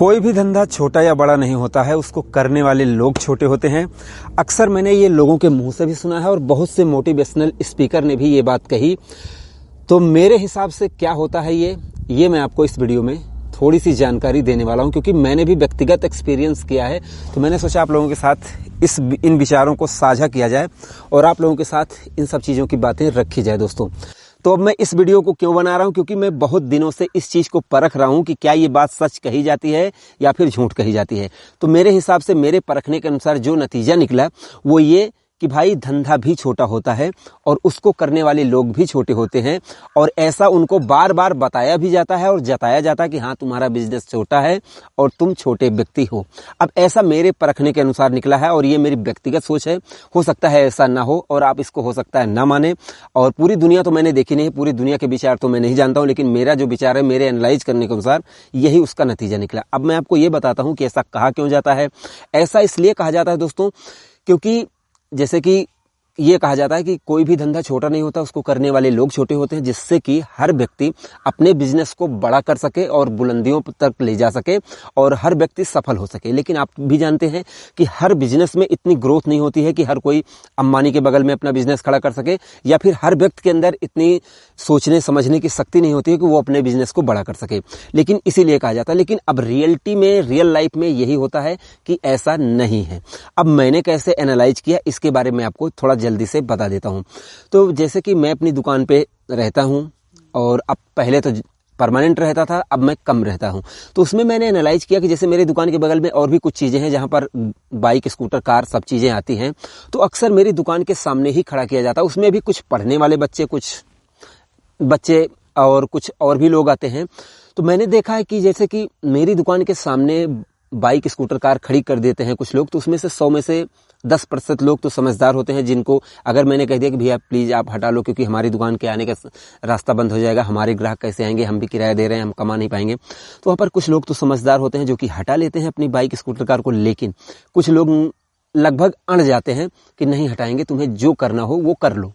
कोई भी धंधा छोटा या बड़ा नहीं होता है, उसको करने वाले लोग छोटे होते हैं। अक्सर मैंने ये लोगों के मुंह से भी सुना है और बहुत से मोटिवेशनल स्पीकर ने भी ये बात कही। तो मेरे हिसाब से क्या होता है ये मैं आपको इस वीडियो में थोड़ी सी जानकारी देने वाला हूं, क्योंकि मैंने भी व्यक्तिगत एक्सपीरियंस किया है। तो मैंने सोचा आप लोगों के साथ इन विचारों को साझा किया जाए और आप लोगों के साथ इन सब चीज़ों की बातें रखी जाए। दोस्तों, तो अब मैं इस वीडियो को क्यों बना रहा हूं, क्योंकि मैं बहुत दिनों से इस चीज़ को परख रहा हूं कि क्या ये बात सच कही जाती है या फिर झूठ कही जाती है। तो मेरे हिसाब से, मेरे परखने के अनुसार जो नतीजा निकला वो ये कि भाई धंधा भी छोटा होता है और उसको करने वाले लोग भी छोटे होते हैं। और ऐसा उनको बार बार बताया भी जाता है और जताया जाता है कि हाँ, तुम्हारा बिजनेस छोटा है और तुम छोटे व्यक्ति हो। अब ऐसा मेरे परखने के अनुसार निकला है और ये मेरी व्यक्तिगत सोच है। हो सकता है ऐसा ना हो और आप इसको हो सकता है ना माने। और पूरी दुनिया तो मैंने देखी नहीं, पूरी दुनिया के विचार तो मैं नहीं जानता हूँ, लेकिन मेरा जो विचार है, मेरे एनालाइज करने के अनुसार यही उसका नतीजा निकला। अब मैं आपको ये बताता हूँ कि ऐसा कहा क्यों जाता है। ऐसा इसलिए कहा जाता है दोस्तों, क्योंकि जैसे कि ये कहा जाता है कि कोई भी धंधा छोटा नहीं होता, उसको करने वाले लोग छोटे होते हैं, जिससे कि हर व्यक्ति अपने बिजनेस को बड़ा कर सके और बुलंदियों तक ले जा सके और हर व्यक्ति सफल हो सके। लेकिन आप भी जानते हैं कि हर बिजनेस में इतनी ग्रोथ नहीं होती है कि हर कोई अंबानी के बगल में अपना बिजनेस खड़ा कर सके, या फिर हर व्यक्ति के अंदर इतनी सोचने समझने की शक्ति नहीं होती है कि वो अपने बिजनेस को बड़ा कर सके। लेकिन इसीलिए कहा जाता है। लेकिन अब रियलिटी में, रियल लाइफ में यही होता है कि ऐसा नहीं है। अब मैंने कैसे एनालाइज किया, इसके बारे में आपको थोड़ा जल्दी से बता देता हूं। तो जैसे कि मैं अपनी दुकान पे रहता हूं और अब पहले तो परमानेंट रहता था, अब मैं कम रहता हूं। तो उसमें मैंने एनालाइज किया कि जैसे मेरी दुकान के बगल में और भी कुछ चीजें हैं जहां पर बाइक, स्कूटर, कार सब चीजें आती हैं। तो अक्सर मेरी दुकान के सामने ही खड़ा किया जाता है। उसमें भी कुछ पढ़ने वाले बच्चे, कुछ बच्चे और कुछ और भी लोग आते हैं। तो मैंने देखा है कि जैसे कि मेरी दुकान के सामने बाइक, स्कूटर, कार खड़ी कर देते हैं कुछ लोग, तो उसमें से 100 में से 10% लोग तो समझदार होते हैं, जिनको अगर मैंने कह दिया कि भैया प्लीज आप हटा लो क्योंकि हमारी दुकान के आने का रास्ता बंद हो जाएगा, हमारे ग्राहक कैसे आएंगे, हम भी किराया दे रहे हैं, हम कमा नहीं पाएंगे। तो वहाँ पर कुछ लोग तो समझदार होते हैं जो कि हटा लेते हैं अपनी बाइक, स्कूटर, कार को। लेकिन कुछ लोग लगभग अड़ जाते हैं कि नहीं हटाएंगे, तुम्हें जो करना हो वो कर लो।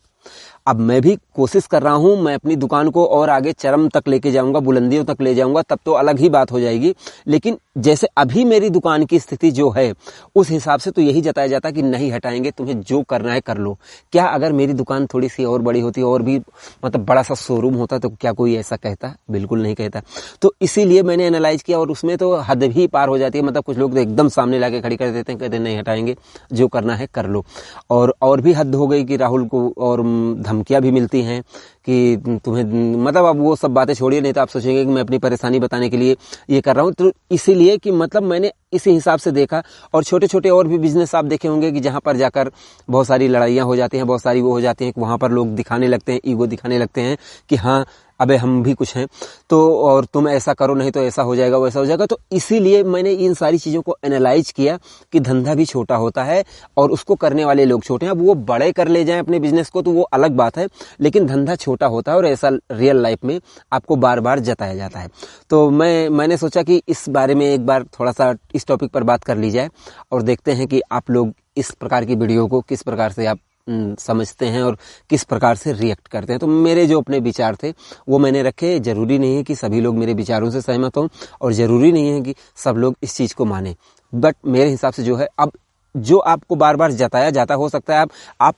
अब मैं भी कोशिश कर रहा हूं, मैं अपनी दुकान को और आगे चरम तक लेके जाऊंगा, बुलंदियों तक ले जाऊंगा, तब तो अलग ही बात हो जाएगी। लेकिन जैसे अभी मेरी दुकान की स्थिति जो है, उस हिसाब से तो यही जताया जाता है कि नहीं हटाएंगे, तुम्हें जो करना है कर लो। क्या अगर मेरी दुकान थोड़ी सी और बड़ी होती, और भी मतलब बड़ा सा शोरूम होता, तो क्या कोई ऐसा कहता? बिल्कुल नहीं कहता। तो इसीलिए मैंने एनालाइज किया और उसमें तो हद भी पार हो जाती है। मतलब कुछ लोग तो एकदम सामने लाके खड़ी कर देते हैं, कहते हैं नहीं हटाएंगे, जो करना है कर लो। और भी हद हो गई कि राहुल को और धमकियां भी मिलती हैं कि तुम्हें, मतलब अब वो सब बातें छोड़िए, नहीं तो आप सोचेंगे कि मैं अपनी परेशानी बताने के लिए ये कर रहा हूं। तो इसीलिए कि मतलब मैंने इसी हिसाब से देखा। और छोटे छोटे और भी बिजनेस आप देखे होंगे कि जहां पर जाकर बहुत सारी लड़ाइयां हो जाती हैं, बहुत सारी वो हो जाती हैं कि वहां पर लोग दिखाने लगते हैं, ईगो दिखाने लगते हैं कि हाँ अबे हम भी कुछ हैं, तो और तुम ऐसा करो नहीं तो ऐसा हो जाएगा, वैसा हो जाएगा। तो इसीलिए मैंने इन सारी चीजों को एनालाइज किया कि धंधा भी छोटा होता है और उसको करने वाले लोग छोटे हैं। अब वो बड़े कर ले जाएं अपने बिजनेस को तो वो अलग बात है, लेकिन धंधा छोटा होता है और ऐसा रियल लाइफ में आपको बार बार जताया जाता है। तो मैंने सोचा कि इस बारे में एक बार थोड़ा सा इस टॉपिक पर बात कर ली जाए और देखते हैं कि आप लोग इस प्रकार की वीडियो को किस प्रकार से आप समझते हैं और किस प्रकार से रिएक्ट करते हैं। तो मेरे जो अपने विचार थे वो मैंने रखे। जरूरी नहीं है कि सभी लोग मेरे विचारों से सहमत हों और जरूरी नहीं है कि सब लोग इस चीज को माने, बट मेरे हिसाब से जो है, अब जो आपको बार बार जताया जाता, हो सकता है आप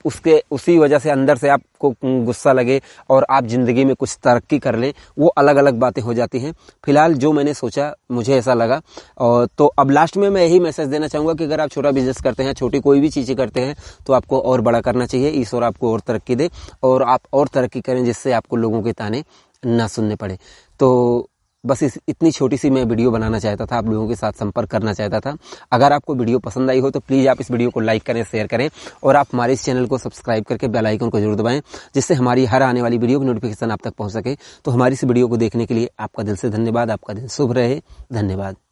उसी वजह से अंदर से आपको गुस्सा लगे और आप जिंदगी में कुछ तरक्की कर लें, वो अलग अलग बातें हो जाती हैं। फिलहाल जो मैंने सोचा, मुझे ऐसा लगा। और तो अब लास्ट में मैं यही मैसेज देना चाहूंगा कि अगर आप छोटा बिजनेस करते हैं, छोटी कोई भी चीजें करते हैं, तो आपको और बड़ा करना चाहिए। ईश्वर आपको और तरक्की दे और आप और तरक्की करें, जिससे आपको लोगों के ताने ना सुनने पड़े। तो बस इतनी छोटी सी मैं वीडियो बनाना चाहता था, आप लोगों के साथ संपर्क करना चाहता था। अगर आपको वीडियो पसंद आई हो तो प्लीज़ आप इस वीडियो को लाइक करें, शेयर करें और आप हमारे इस चैनल को सब्सक्राइब करके बेल आइकन को जरूर दबाएं, जिससे हमारी हर आने वाली वीडियो की नोटिफिकेशन आप तक पहुंच सके। तो हमारी इस वीडियो को देखने के लिए आपका दिल से धन्यवाद। आपका दिन शुभ रहे। धन्यवाद।